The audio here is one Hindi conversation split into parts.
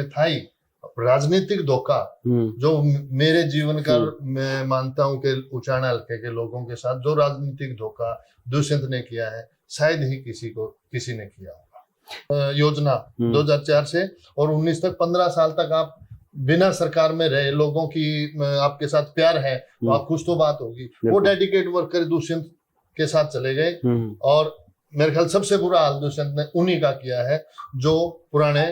था ही राजनीतिक धोखा जो मेरे जीवन का मैं मानता हूं कि उचाना हल्के के लोगों के साथ जो राजनीतिक धोखा दुष्यंत ने किया है शायद ही किसी ने किया होगा। योजना 2004 से और 19 तक 15 साल तक आप बिना सरकार में रहे, लोगों की आपके साथ प्यार है तो आप कुछ तो बात होगी। वो डेडिकेट वर्कर दुष्यंत के साथ चले गए और मेरे ख्याल सबसे बुरा हाल दुष्यंत ने उन्हीं का किया है जो पुराने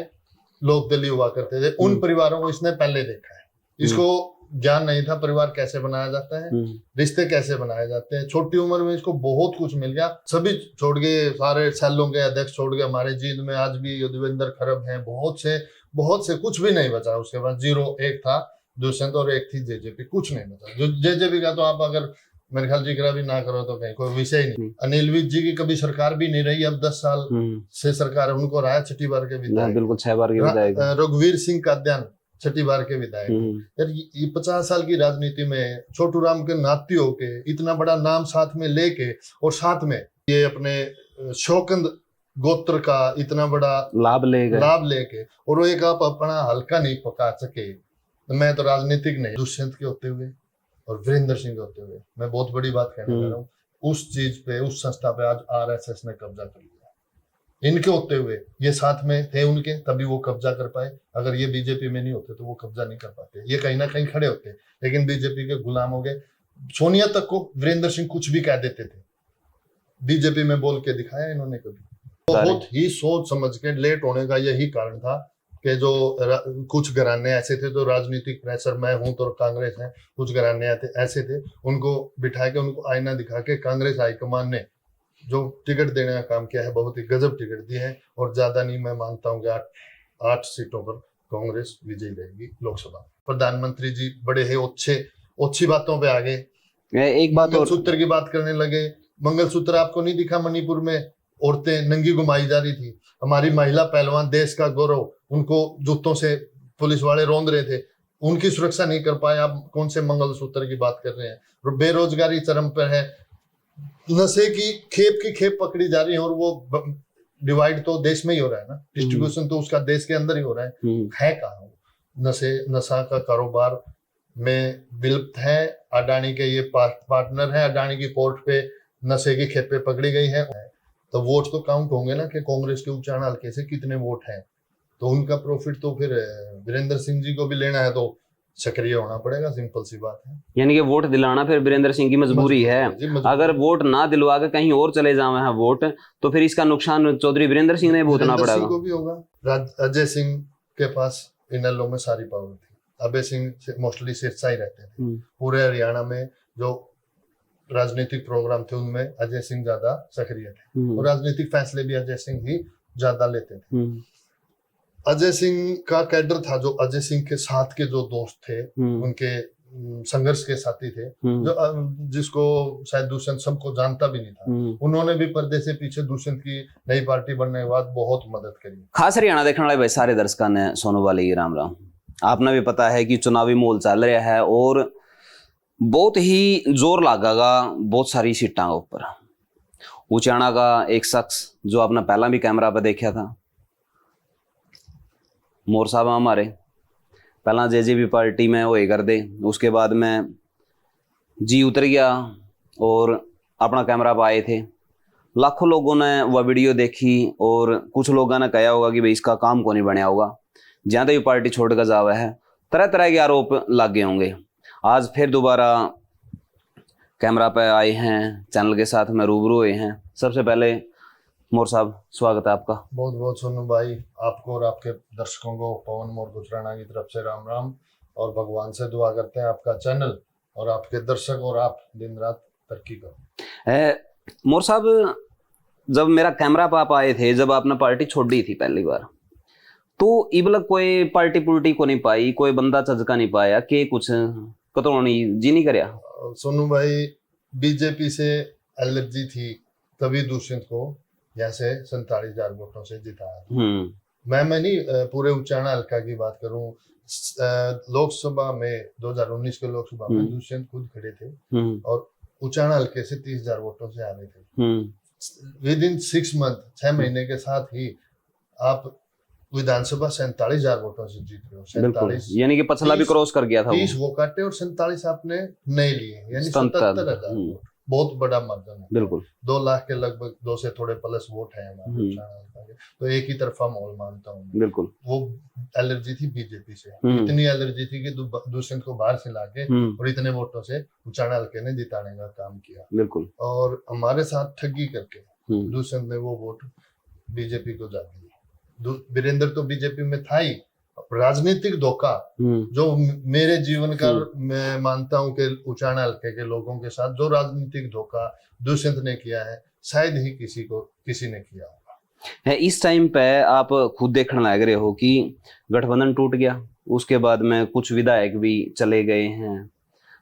लोक दलीय हुआ करते थे। उन परिवारों को इसने पहले देखा है, इसको ज्ञान नहीं था परिवार कैसे बनाया जाता है, रिश्ते कैसे बनाए जाते हैं। छोटी उम्र में इसको बहुत कुछ मिल गया, सभी छोड़ गए, सारे सेलों के अध्यक्ष छोड़ गए। हमारे जींद में आज भी युद्धविंदर खरब हैं, बहुत से कुछ भी नहीं बचा उसके बाद। 0-1 था दुष्यंत और 1 थी जेजेपी, कुछ नहीं बचा। जो जेजेपी का तो आप अगर मेरे ख्याल जिक्र भी ना करो तो कहीं कोई विषय ही नहीं। अनिल विज जी की कभी सरकार भी नहीं रही, अब 10 साल से सरकार है, उनको रहा 6 बार के विधायक, बिल्कुल 6 बार के विधायक। रघुवीर सिंह काद्यान 6 बार के विधायक। यार ये 50 साल की राजनीति में छोटू राम के नाती होके इतना बड़ा नाम साथ में लेके और साथ में ये अपने शौकंद गोत्र का इतना बड़ा लाभ लेके और वो एक आप अपना हल्का नहीं पका सके। मैं तो राजनीतिक नहीं, दुष्यंत के होते हुए और वीरेंद्र सिंह के होते हुए मैं बहुत बड़ी बात कहने जा रहा हूँ, उस चीज पे, उस संस्था पे आज आरएसएस ने कब्जा कर लिया। इनके होते हुए ये साथ में थे उनके, तभी वो कब्जा कर पाए। अगर ये बीजेपी में नहीं होते तो वो कब्जा नहीं कर पाते, ये कहीं ना कहीं खड़े होते, लेकिन बीजेपी के गुलाम हो गए। सोनिया तक को वीरेंद्र सिंह कुछ भी कह देते थे, बीजेपी में बोल के दिखाया इन्होंने कभी। बहुत ही सोच समझ के लेट होने का यही कारण था कि जो कुछ घराने ऐसे थे तो राजनीतिक प्रेशर, मैं हूं तो कांग्रेस है, कुछ घराने ऐसे थे, उनको बिठा के उनको आईना दिखा के कांग्रेस हाईकमान ने जो टिकट देने का काम किया है, बहुत ही गजब टिकट दिए हैं। और ज्यादा नहीं, मैं मानता हूँ कि 8 सीटों पर कांग्रेस विजयी रहेगी लोकसभा। प्रधानमंत्री जी बड़े ही अच्छी बातों पे आ गए। एक बात मंगलसूत्र की बात करने लगे। मंगलसूत्र आपको नहीं दिखा मणिपुर में औरतें नंगी घुमाई जा रही थी, हमारी महिला पहलवान देश का गौरव, उनको जूतों से पुलिस वाले रौंद रहे थे, उनकी सुरक्षा नहीं कर पाए। आप कौन से मंगलसूत्र की बात कर रहे हैं? बेरोजगारी चरम पर है, नशे की खेप पकड़ी जा रही है और वो डिवाइड तो देश में ही हो रहा है ना, डिस्ट्रीब्यूशन तो उसका देश के अंदर ही हो रहा है कहाँ? नशा का कारोबार में विलुप्त है। अडानी के ये पार्टनर है, अडानी की पोर्ट पे नशे की खेपें पकड़ी गई है। तो वोट तो काउंट होंगे ना कि कांग्रेस के उचाना हल्के से कितने वोट हैं, तो उनका प्रॉफिट तो फिर वीरेंद्र सिंह जी को भी लेना है तो सक्रिय होना पड़ेगा, सिंपल सी बात है। यानी कि वोट दिलाना फिर वीरेंद्र सिंह की मजबूरी है। अगर वोट ना दिलवा के कहीं और चले जावे हैं वोट, तो फिर इसका नुकसान चौधरी वीरेंद्र सिंह ने भुगतना पड़ेगा। को भी होगा। अजय सिंह के पास इनेलो में सारी पावर थी, अजय सिंह मोस्टली सिरसा ही रहते थे। पूरे हरियाणा में जो राजनीतिक प्रोग्राम थे उनमें अजय सिंह ज्यादा सक्रिय थे और राजनीतिक फैसले भी अजय सिंह ही ज्यादा लेते थे। अजय सिंह का कैडर था, जो अजय सिंह के साथ के जो दोस्त थे, उनके संघर्ष के साथी थे, जो जिसको शायद दुष्यंत सबको जानता भी नहीं था, उन्होंने भी पर्दे से पीछे दुष्यंत की नई पार्टी बनने के बाद बहुत मदद करी। खास हरियाणा देखने वाले भाई सारे दर्शकों ने सोनू वाले राम राम। आपने भी पता है कि चुनावी माहौल चल रहा है और बहुत ही जोर लागेगा बहुत सारी सीटां ऊपर। उचाना का एक शख्स जो आपने पहला भी कैमरा पर देखा था, मोर साहब हमारे पहला जेजेपी पार्टी में वो कर दे, उसके बाद में जी उतर गया और अपना कैमरा पर आए थे। लाखों लोगों ने वह वीडियो देखी और कुछ लोगों ने कहा होगा कि भाई इसका काम को नहीं बनया होगा, जहाँ तक ये पार्टी छोड़ कर जावा है, तरह तरह के आरोप लगे होंगे। आज फिर दोबारा कैमरा पे आए हैं, चैनल के साथ में रूबरू हुए हैं। सबसे पहले मोर साहब स्वागत है आपका। बहुत बहुत सोनू भाई, आपको और आपके दर्शकों को पवन मोर गुजराना की तरफ से राम राम, और भगवान से दुआ करते हैं आपका चैनल और आपके दर्शक और आप दिन रात तरक्की करो। मोर साहब, जब मेरा कैमरा पे आप आए थे, जब आपने पार्टी छोड़ी थी पहली बार, तो इबलक कोई पार्टी पुर्टी को नहीं पाई, कोई बंदा चजका नहीं पाया कि कुछ कतौनी जी नहीं करया? सोनू भाई, बीजेपी से एलर्जी थी, तभी दुष्यंत को यहाँ से 47,000 वोटों से जिताया। मैं नहीं पूरे उचाना हल्का की बात करूं, लोकसभा में 2019 के लोकसभा में दुष्यंत खुद खड़े थे और उचाना हल्के से 30,000 वोटों से आ रहे थे। विद इन 6 मंथ, 6 महीने के साथ ही आप विधानसभा 47,000 वोटों से जीत रहे हो। बिल्कुल, 47, यानी कि पछला भी 30 क्रॉस कर गया था 30 वो। वो काटे और 47 आपने नए लिए, यानी 77,000 77,000 वोट। बहुत बड़ा मार्जिन है। बिल्कुल 2 लाख के लगभग, 2 से थोड़े प्लस वोट है हमारे उचाना हल्का के। तो एक ही तरफा माहौल मानता हूँ मैं। बिल्कुल। वो एलर्जी थी बीजेपी से, हम्म। इतनी एलर्जी थी कि दुष्यंत को बाहर से लाके और इतने वोटों से उचाना हल्के ने जिताने का काम किया। बिल्कुल। और हमारे साथ ठगी करके दुष्यंत ने वो वोट बीजेपी को जा दी। वीरेंद्र तो बीजेपी में था ही। राजनीतिक धोखा जो मेरे जीवन का मैं मानता हूं कि उचाना हल्के के लोगों के साथ जो राजनीतिक धोखा दुष्यंत ने किया है, शायद ही किसी ने किया होगा। है इस टाइम पे आप खुद देखने लग रहे हो कि गठबंधन टूट गया, उसके बाद में कुछ विधायक भी चले गए हैं,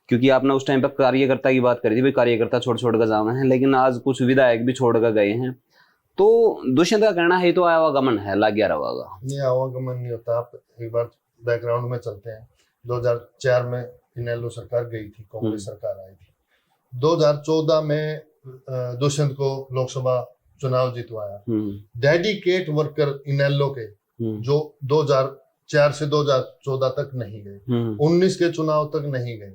क्योंकि आपने उस टाइम पे कार्यकर्ता की बात करी थी, भाई कार्यकर्ता छोड़ छोड़ कर जाना है, लेकिन आज कुछ विधायक भी छोड़ कर गए हैं। तो दुष्यंत का कहना है तो आवागमन है, लग गया रहेगा। नहीं, आवागमन नहीं होता। आप एक बार बैकग्राउंड में चलते हैं। 2004 में इनेलो सरकार गई थी, कांग्रेस सरकार आई थी। 2014 में दुष्यंत को लोकसभा चुनाव जितवाया। डेडिकेट वर्कर इनेलो के जो 2004 से 2014 तक नहीं गए, 19 के चुनाव तक नहीं गए।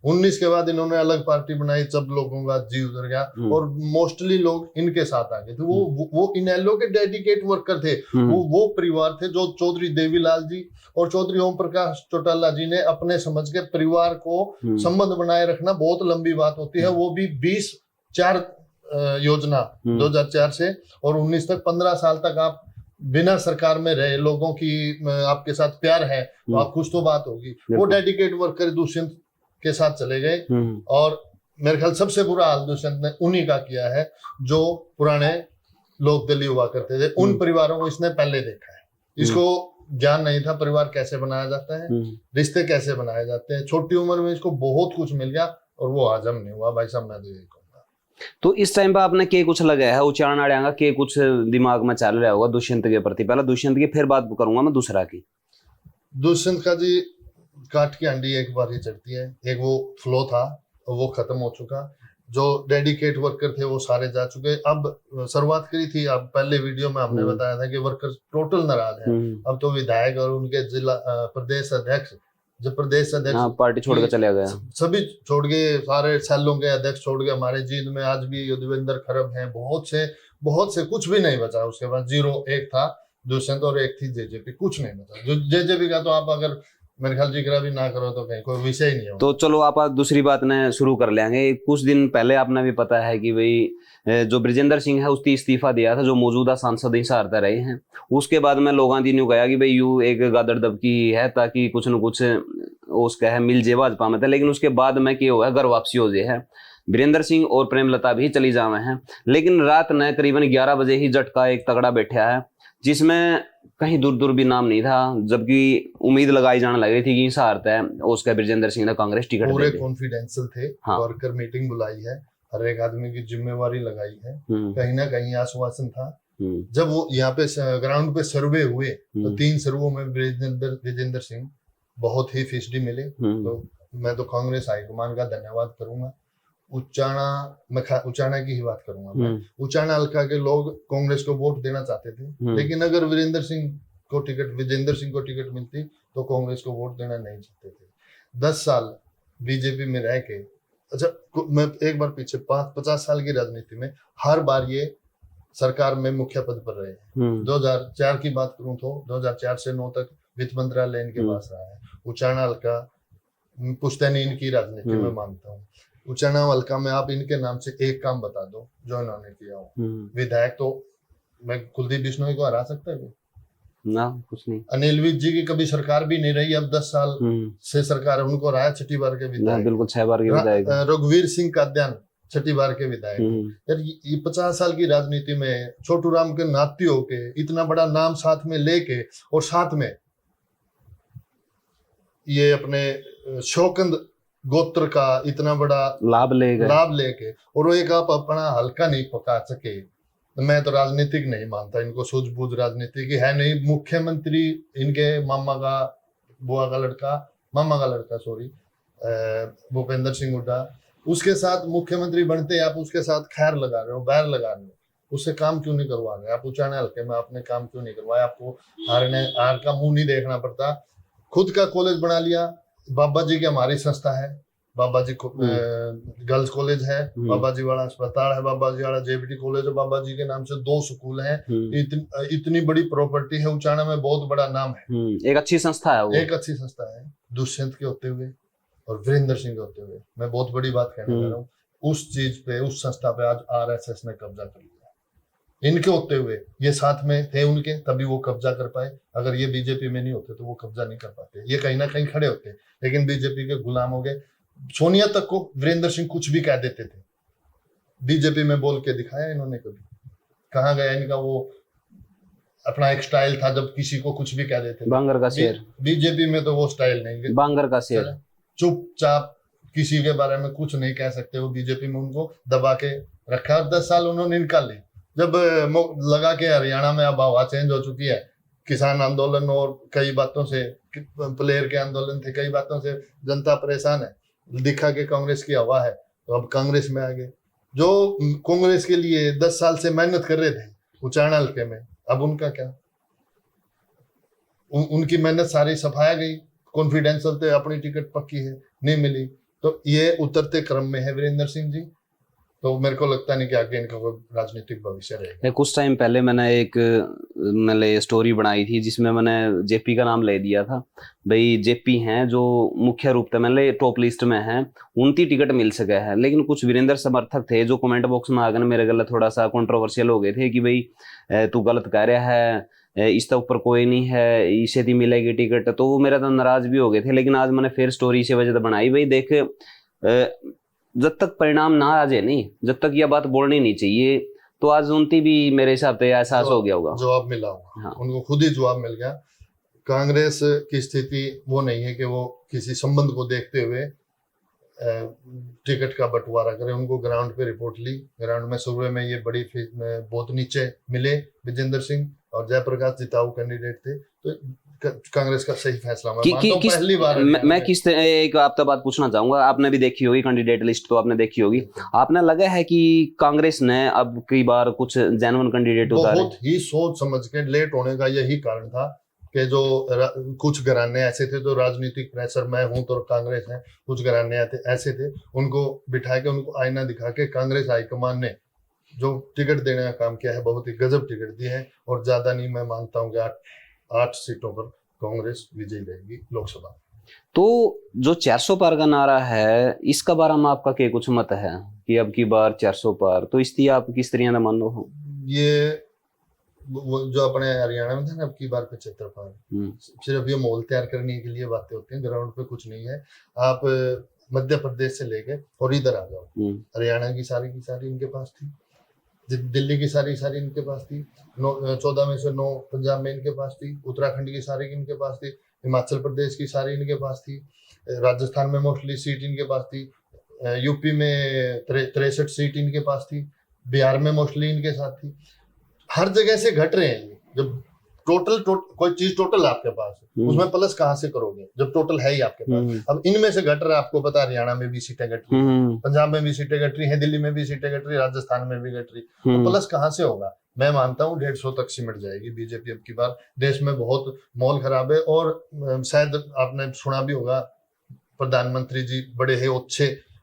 19 के बाद इन्होंने अलग पार्टी बनाई, सब लोगों का जी उतर गया और मोस्टली लोग इनके साथ आ गए थे। वो इनेलो के डेडिकेट वर्कर थे। वो परिवार थे जो चौधरी देवीलाल जी और चौधरी ओम प्रकाश चौटाला जी ने अपने समझ के परिवार को संबंध बनाए रखना बहुत लंबी बात होती है। वो भी 20-4 योजना 2004 से और 19 तक, 15 साल तक आप बिना सरकार में रहे, लोगों की आपके साथ प्यार है तो आप कुछ तो बात होगी। वो डेडिकेट वर्कर दुष्यंत के साथ चले गए और मेरे ख्याल सबसे बुरा हाल दुष्यंत ने उन्हीं का किया है जो पुराने लोक दलीय हुआ करते थे। उन परिवारों को इसने पहले देखा है। इसको ज्ञान नहीं था परिवार कैसे बनाया जाता है, रिश्ते कैसे बनाए जाते हैं। छोटी उम्र में इसको बहुत कुछ मिल गया और वो हजम नहीं हुआ। भाई साहब मैं तो यही कहूंगा। तो इस टाइम पे आपने के कुछ लगाया है उच्चारण आड़ेगा के कुछ दिमाग में चल रहा होगा दुष्यंत के प्रति? पहले दुष्यंत की फिर बात करूंगा मैं दूसरा की। दुष्यंत का जी काट की अंडी एक बार ही चढ़ती है। एक वो फ्लो था वो खत्म हो चुका। जो डेडिकेट वर्कर थे वो सारे जा चुके। अब शुरुआत करी थी, अब पहले वीडियो में हमने बताया था कि वर्कर टोटल नाराज है। अब तो विधायक और उनके जिला प्रदेश अध्यक्ष, जो प्रदेश अध्यक्ष पार्टी छोड़कर चले गए, सभी छोड़ गए। सारे सेलों के अध्यक्ष छोड़ गए। हमारे जींद में आज भी युद्धवेंद्र खरब हैं, बहुत से कुछ भी नहीं बचा। उसके बाद 0-1 था दुष्यंत और 1 थी जेजेपी, कुछ नहीं बचा। जो जेजेपी का तो आप अगर मेरे ख्याल जिक्र भी ना करो तो कहीं कोई विषय नहीं हो। तो चलो आप दूसरी बात ने शुरू कर लेंगे। कुछ दिन पहले आपने भी पता है कि भाई जो ब्रिजेंद्र सिंह है उसने इस्तीफा दिया था, जो मौजूदा सांसद ही सहारता रहे हैं। उसके बाद में लोगों ने यूं कहा कि भाई यू एक गादड़ दबकी है ताकि कुछ न कुछ उसका है मिल जे भाजपा में था। लेकिन उसके बाद में क्या हुआ, घर वापसी हो जाए है। वीरेंद्र सिंह और प्रेमलता भी चली जावे हैं। लेकिन रात ने करीबन 11 बजे ही झटका एक तगड़ा बैठा है, जिसमें कहीं दूर दूर भी नाम नहीं था, जबकि उम्मीद लगाई जाने लगी थी कि सहारता है उसका ब्रिजेंद्र सिंह ने कांग्रेस टिकट पूरे कॉन्फिडेंशियल थे। वर्कर मीटिंग बुलाई है, हर एक आदमी की जिम्मेवारी लगाई है। कहीं ना कहीं आश्वासन था। जब वो यहाँ पे ग्राउंड पे सर्वे हुए तो 3 सर्वों में ब्रिजेंद्र सिंह बहुत ही फीसदी मिले। तो मैं तो कांग्रेस हाईकमान का धन्यवाद करूंगा। उचाना की ही बात करूंगा मैं। उचाना हल्का के लोग कांग्रेस को वोट देना चाहते थे, लेकिन अगर विजेंद्र सिंह को टिकट मिलती तो कांग्रेस को वोट देना नहीं चाहते थे। 10 साल बीजेपी में रह के, अच्छा मैं एक बार पीछे 50 साल की राजनीति में हर बार ये सरकार में मुख्य पद पर रहे हैं। 2004 की बात करूं तो 2004 से 9 तक वित्त मंत्रालय इनके पास रहा है। उचाना हल्का पुश्तैनी इनकी राजनीति में मानता हूँ। उचाना हल्का में आप इनके नाम से एक काम बता दो जो इन्होंने किया हो। विधायक तो मैं कुलदीप बिश्नोई को हरा सकता है ना, कुछ नहीं। अनिल विज जी की कभी सरकार भी नहीं रही, अब 10 साल से सरकार है, उनको रहा 6 बार के विधायक। बिल्कुल 6 बार के विधायक। रघुवीर सिंह काद्यान 6 बार के विधायक। यार ये 50 साल की राजनीति में छोटू राम के नाती होके इतना बड़ा नाम साथ में लेके और साथ में ये अपने शौकंद गोत्र का इतना बड़ा लाभ लेके और वो एक आप अपना हल्का नहीं पका सके। मैं तो राजनीतिक नहीं मानता इनको, सूझबूझ राजनीति की है नहीं। मुख्यमंत्री इनके मामा का लड़का सॉरी भूपेंद्र सिंह हुड्डा, उसके साथ मुख्यमंत्री बनते आप उसके साथ खैर लगा रहे हो, बैर लगा रहे हो। उससे काम क्यों नहीं करवा रहे? आप उचाना हल्के में आपने काम क्यों नहीं करवाया? आपको हार का मुंह नहीं देखना पड़ता। खुद का कॉलेज बना लिया। बाबा जी की हमारी संस्था है, बाबा जी गर्ल्स कॉलेज है, बाबा जी वाला अस्पताल है, बाबा जी वाला जेबीटी कॉलेज है, बाबा जी के नाम से 2 स्कूल हैं। इतनी बड़ी प्रॉपर्टी है उचाना में, बहुत बड़ा नाम है। एक अच्छी संस्था है वो, एक अच्छी संस्था है। दुष्यंत के होते हुए और वीरेंद्र सिंह के होते हुए मैं बहुत बड़ी बात कहने जा रहा हूँ, उस चीज पे, उस संस्था पे आज आरएसएस ने कब्जा कर लिया। इनके होते हुए, ये साथ में थे उनके, तभी वो कब्जा कर पाए। अगर ये बीजेपी में नहीं होते तो वो कब्जा नहीं कर पाते। ये कहीं ना कहीं खड़े होते, लेकिन बीजेपी के गुलाम हो गए। सोनिया तक को वीरेंद्र सिंह कुछ भी कह देते थे, बीजेपी में बोल के दिखाया इन्होंने कभी? कहाँ गया इनका वो अपना एक स्टाइल था, जब किसी को कुछ भी कह देते? बांगर का शेर। बीजेपी में तो वो स्टाइल नहीं, बांगर का शेर, चुपचाप किसी के बारे में कुछ नहीं कह सकते। वो बीजेपी में उनको दबा के रखा, 10 साल उन्होंने निकाल ली। जब लगा के हरियाणा में अब हवा चेंज हो चुकी है, किसान आंदोलन और कई बातों से, प्लेयर के आंदोलन थे, कई बातों से जनता परेशान है, दिखा के कांग्रेस की हवा है, तो अब कांग्रेस में आ गए। जो कांग्रेस के लिए 10 साल से मेहनत कर रहे थे उचाना हल्के में, अब उनका क्या? उनकी मेहनत सारी सफाया गई। कॉन्फिडेंशियल थे, अपनी टिकट पक्की है, नहीं मिली, तो ये उतरते क्रम में है वीरेंद्र सिंह जी। तो मेरे को लगता नहीं कि आगे इनका कोई राजनीतिक भविष्य रहेगा। कुछ टाइम पहले मैंने स्टोरी बनाई थी जिसमें मैंने जेपी का नाम ले दिया था। भाई जेपी हैं जो मुख्य रूप से मैंने टॉप लिस्ट में हैं, उनकी टिकट मिल सके है। लेकिन कुछ वीरेंद्र समर्थक थे जो कमेंट बॉक्स में आकर मेरे गलत थोड़ा सा कंट्रोवर्शियल हो गए थे कि भाई तू गलत कह रहा है, इसके ऊपर कोई नहीं है, इसे दी मिलेगी टिकट। तो वो मेरा तो नाराज भी हो गए थे। लेकिन आज मैंने फिर स्टोरी इसी वजह से बनाई, भाई देख, जब तक परिणाम ना आ जाए नहीं, जब तक यह बात बोलनी नहीं चाहिए, तो आज उनकी भी मेरे हिसाब से एहसास हो गया होगा, जवाब मिला होगा। हाँ। उनको खुद ही जवाब मिल गया। कांग्रेस की स्थिति वो नहीं है कि वो किसी संबंध को देखते हुए टिकट का बंटवारा करे। उनको ग्राउंड पे रिपोर्ट ली, ग्राउंड में सुबह में ये बड़ी बहुत नीचे मिले विजेंद्र सिंह, और जयप्रकाश जिताऊ कैंडिडेट थे, तो कांग्रेस का सही फैसला मैं मानता हूं। पहली बार मैं किस तरह एक आपसे बात पूछना चाहूंगा, आपने भी देखी होगी कैंडिडेट लिस्ट, तो आपने देखी होगी, आपने लगा है कि कांग्रेस ने अब कई बार कुछ जेन्युइन कैंडिडेट उतारे? बहुत ही सोच समझ के लेट होने का यही कारण था कि जो कुछ घराने ऐसे थे जो राजनीतिक प्रेशर, मैं हूं तो कांग्रेस है, कुछ घराने ऐसे थे, उनको बिठा के, उनको आईना दिखा के कांग्रेस हाईकमान ने जो टिकट देने का काम किया है, बहुत ही गजब टिकट दी है। और ज्यादा नहीं, मैं मानता हूँ कि 8 सीटों पर कांग्रेस विजयी रहेगी लोकसभा। तो जो 400 पार का नारा है, इसका बारे में आपका क्या कुछ मत है कि अब की बार 400 पार, तो इसलिए आप किस तरह से मान लो हो? ये जो अपने हरियाणा में था ना, अब की बार 75 पार, सिर्फ ये माहौल तैयार करने के लिए बातें होती हैं, ग्राउंड पे कुछ नहीं है। आप मध्य प्रदेश से लेके और इधर आ जाओ, हरियाणा की सारी इनके पास थी, दिल्ली की सारी इनके पास थी, 14 में से 9 पंजाब में इनके पास थी, उत्तराखंड की सारी इनके पास थी, हिमाचल प्रदेश की सारी इनके पास थी, राजस्थान में मोस्टली सीट इनके पास थी, यूपी में 63 सीट इनके पास थी, बिहार में मोस्टली इनके साथ थी। हर जगह से घट रहे हैं। जब कोई चीज टोटल आपके पास है, उसमें प्लस कहाँ से करोगे जब टोटल है ही आपके पास? अब इनमें से घट रहा है, आपको पता, हरियाणा में भी सीटें घट रही है, पंजाब में भी सीटें घट रही है, दिल्ली में भी सीटें घट रही, राजस्थान में भी घट रही, तो प्लस कहाँ से होगा? मैं मानता हूँ 150 तक सिमट जाएगी बीजेपी अब की बार। देश में बहुत माहौल खराब है, और शायद आपने सुना भी होगा, प्रधानमंत्री जी बड़े ही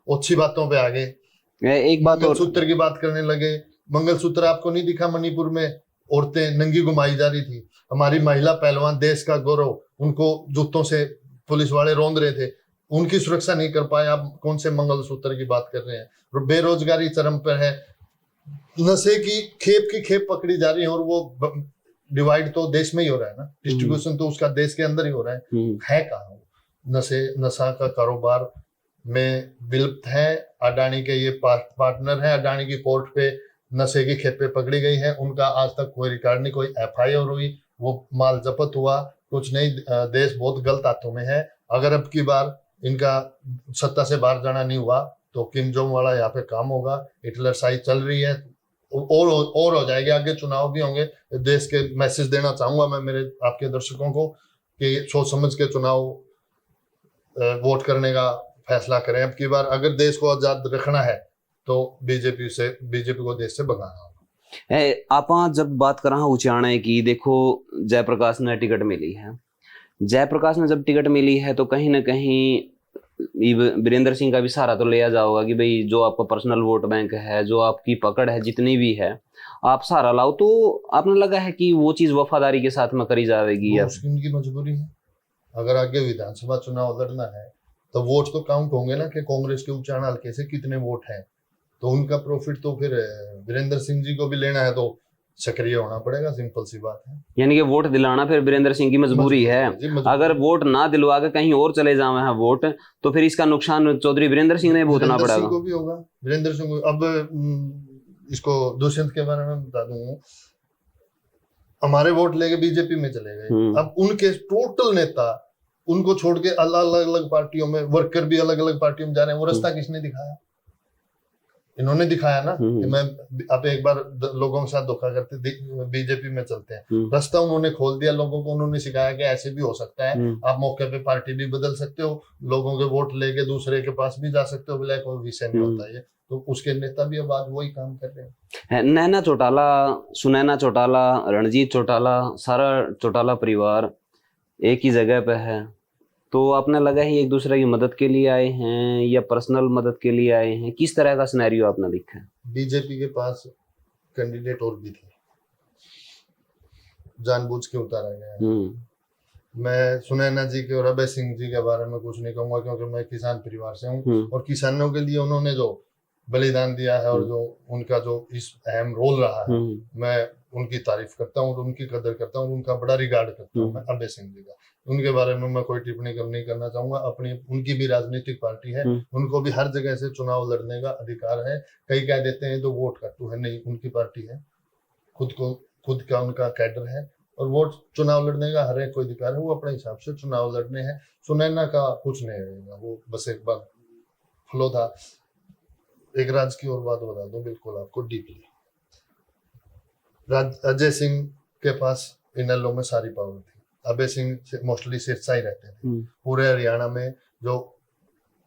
अच्छी बातों पे आ गए। एक बात, मंगलसूत्र की बात करने लगे। मंगलसूत्र आपको नहीं दिखा? मणिपुर में औरतें नंगी घुमाई जा रही थी, हमारी महिला पहलवान, देश का गौरव, उनको जूतों से पुलिस वाले रौंद रहे थे, उनकी सुरक्षा नहीं कर पाए। आप कौन से मंगलसूत्र की बात कर रहे हैं? बेरोजगारी चरम पर है, नशे की खेप पकड़ी जा रही है, और वो डिवाइड तो देश में ही हो रहा है ना, डिस्ट्रीब्यूशन तो उसका देश के अंदर ही हो रहा है कहाँ? नशा का कारोबार में विलुप्त है। अडानी के ये पार्टनर है, अडानी की पोर्ट पे नशे की खेपें पकड़ी गई है, उनका आज तक कोई रिकॉर्ड नहीं, कोई एफआईआर हुई, वो माल जब्त हुआ, कुछ नहीं। देश बहुत गलत हाथों में है। अगर अब की बार इनका सत्ता से बाहर जाना नहीं हुआ तो किम जोंग वाला यहाँ पे काम होगा। हिटलर शाही चल रही है, और हो जाएगी। आगे चुनाव भी होंगे। देश के मैसेज देना चाहूंगा मैं मेरे आपके दर्शकों को कि सोच समझ के चुनाव वोट करने का फैसला करें। अब की बार अगर देश को आजाद रखना है तो बीजेपी को देश से भगाना होगा। आप जब बात कर रहा उचाणे की, देखो जयप्रकाश ने टिकट मिली है, जयप्रकाश ने जब टिकट मिली है तो कहीं ना कहीं वीरेंद्र सिंह का भी सहारा तो लिया जाओगा कि भाई जो आपका पर्सनल वोट बैंक है, जो आपकी पकड़ है जितनी भी है, आप सहारा लाओ। तो आपने लगा है कि वो चीज वफादारी के साथ में करी जाएगी या उनकी मजबूरी है। अगर आगे विधानसभा चुनाव लड़ना है तो वोट तो काउंट होंगे ना कि कांग्रेस के उचाण हल्के से कितने वोट हैं, तो उनका प्रॉफिट तो फिर वीरेंद्र सिंह जी को भी लेना है तो सक्रिय होना पड़ेगा, सिंपल सी बात है। यानी कि वोट दिलाना फिर वीरेंद्र सिंह की मजबूरी है। अगर वोट ना दिलवा के कहीं और चले जावे हैं वोट, तो फिर इसका नुकसान चौधरी वीरेंद्र सिंह ने भुगतना पड़ेगा। वीरेंद्र सिंह को भी होगा, वीरेंद्र सिंह को। अब इसको दुष्यंत के बारे में बता दूं, हमारे वोट लेके बीजेपी में चले गए। अब उनके टोटल नेता उनको छोड़ के अलग अलग पार्टियों में, वर्कर भी अलग अलग पार्टियों में जा रहे हैं। वो रास्ता किसने दिखाया? इन्होंने दिखाया ना कि मैं आप एक बार लोगों के साथ धोखा करते बीजेपी में चलते हैं। रास्ता उन्होंने खोल दिया लोगों को, उन्होंने सिखाया कि ऐसे भी हो सकता है, आप मौके पे पार्टी भी बदल सकते हो, लोगों के वोट लेके दूसरे के पास भी जा सकते हो, बोले कोई विषय नहीं होता है। तो उसके नेता भी अब आज वही काम कर रहे हैं। नैना चौटाला, सुनैना चौटाला, रणजीत चौटाला, सारा चौटाला परिवार एक ही जगह पे है, तो आपने लगा ही एक दूसरे की मदद के लिए आए हैं या पर्सनल मदद के लिए आए हैं? किस तरह का सिनेरियो आपने देखा है? बीजेपी के पास कैंडिडेट और भी थे, जानबूझ के उतारा गया। मैं सुनैना जी के और अभय सिंह जी के बारे में कुछ नहीं कहूंगा, क्योंकि मैं किसान परिवार से हूँ और किसानों के लिए उन्होंने जो बलिदान दिया है और जो उनका जो इस अहम रोल रहा है, मैं उनकी तारीफ करता हूँ और उनकी कदर करता हूँ, उनका बड़ा रिगार्ड करता हूँ मैं अभय सिंह जी का। उनके बारे में मैं कोई टिप्पणी नहीं करना चाहूंगा। अपनी उनकी भी राजनीतिक पार्टी है, उनको भी हर जगह से चुनाव लड़ने का अधिकार है। कई कह देते हैं तो वोट कट्टू है, नहीं, उनकी पार्टी है, खुद का उनका कैडर है और वोट चुनाव लड़ने का हर एक को अधिकार है। वो अपने हिसाब से चुनाव लड़ने हैं। सुनैना का कुछ नहीं रहेगा, वो बस एक बार फ्लो था। एक राज की और बात बता दूं बिल्कुल आपको डीपली, अजय सिंह के पास इनेलो में सारी पावर थी। अभय सिंह मोस्टली सिरसा ही रहते थे। पूरे हरियाणा में जो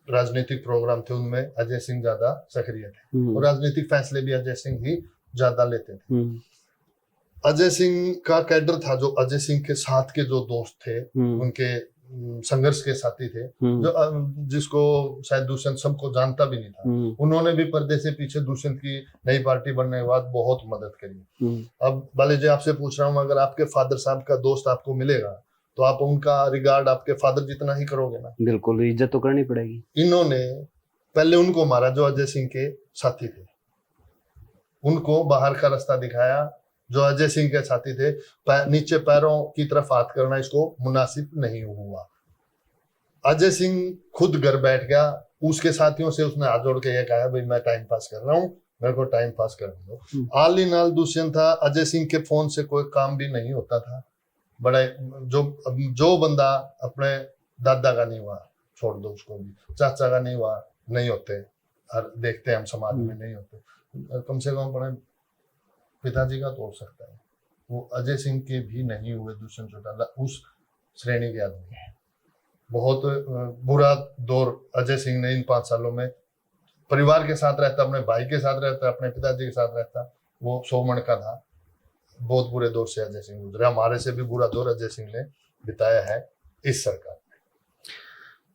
राजनीतिक प्रोग्राम थे उनमें अजय सिंह ज्यादा सक्रिय थे और राजनीतिक फैसले भी अजय सिंह ही ज्यादा लेते थे। अजय सिंह का कैडर था, जो अजय सिंह के साथ के जो दोस्त थे, उनके संघर्ष के साथी थे, जो जिसको शायद दुष्यंत सबको जानता भी नहीं था, उन्होंने भी पर्दे से पीछे दुष्यंत की नई पार्टी बनने के बाद बहुत मदद करी। अब बाले जी आपसे पूछ रहा हूँ, अगर आपके फादर साहब का दोस्त आपको मिलेगा तो आप उनका रिगार्ड आपके फादर जितना ही करोगे ना? बिल्कुल, इज्जत तो करनी पड़ेगी। इन्होंने पहले उनको मारा जो अजय सिंह के साथी थे, उनको बाहर का रास्ता दिखाया। जो अजय सिंह के साथी थे, नीचे पैरों की तरफ हाथ करना इसको मुनासिब नहीं हुआ। अजय सिंह खुद घर बैठ गया, उसके साथियों से उसने हाथ जोड़ के ये कहा, भाई मैं टाइम पास कर रहा हूँ, मेरे को टाइम पास कर दो। आल इन आल दुष्यंत था, अजय सिंह के फोन से कोई काम भी नहीं होता था। बड़े जो बंदा अपने दादा का नहीं हुआ, छोड़ दो उसको भी, चाचा का नहीं हुआ, नहीं होते, देखते हैं हम समाज में नहीं होते, कम से कम अपने पिताजी का तो हो सकता है। वो अजय सिंह के भी नहीं हुए। दुष्यंत चौटाला उस श्रेणी के आदमी है। बहुत बुरा दौर अजय सिंह ने इन 5 सालों में परिवार के साथ रहता, अपने भाई के साथ रहता, अपने पिताजी के साथ रहता, वो 100 मन का था। बहुत बुरे दौर से अजय सिंह गुजरे। हमारे से भी बुरा दौर अजय सिंह ने बिताया है इस सरकार।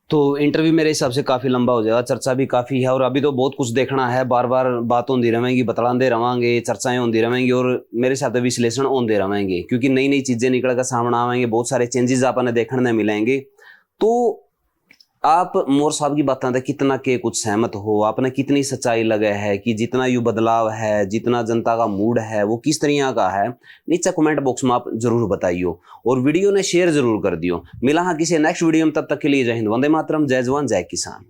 तो इंटरव्यू मेरे हिसाब से काफ़ी लंबा हो जाएगा, चर्चा भी काफ़ी है और अभी तो बहुत कुछ देखना है। बार बार बात होती रहेंगी, बतलाते रहेंगे, चर्चाएं होती रहेंगी और मेरे हिसाब से विश्लेषण होते रहेंगे, क्योंकि नई नई चीज़ें निकल कर सामने आएंगे, बहुत सारे चेंजेस आपने देखने मिलेंगे। तो आप मोर साहब की बातों से कितना के कुछ सहमत हो? आपने कितनी सच्चाई लगे है कि जितना यू बदलाव है, जितना जनता का मूड है, वो किस तरह का है? नीचे कमेंट बॉक्स में आप जरूर बताइयो और वीडियो ने शेयर जरूर कर दियो। मिला हाँ किसी नेक्स्ट वीडियो में, तब तक के लिए जय हिंद, वंदे मातरम, जय जवान जय किसान।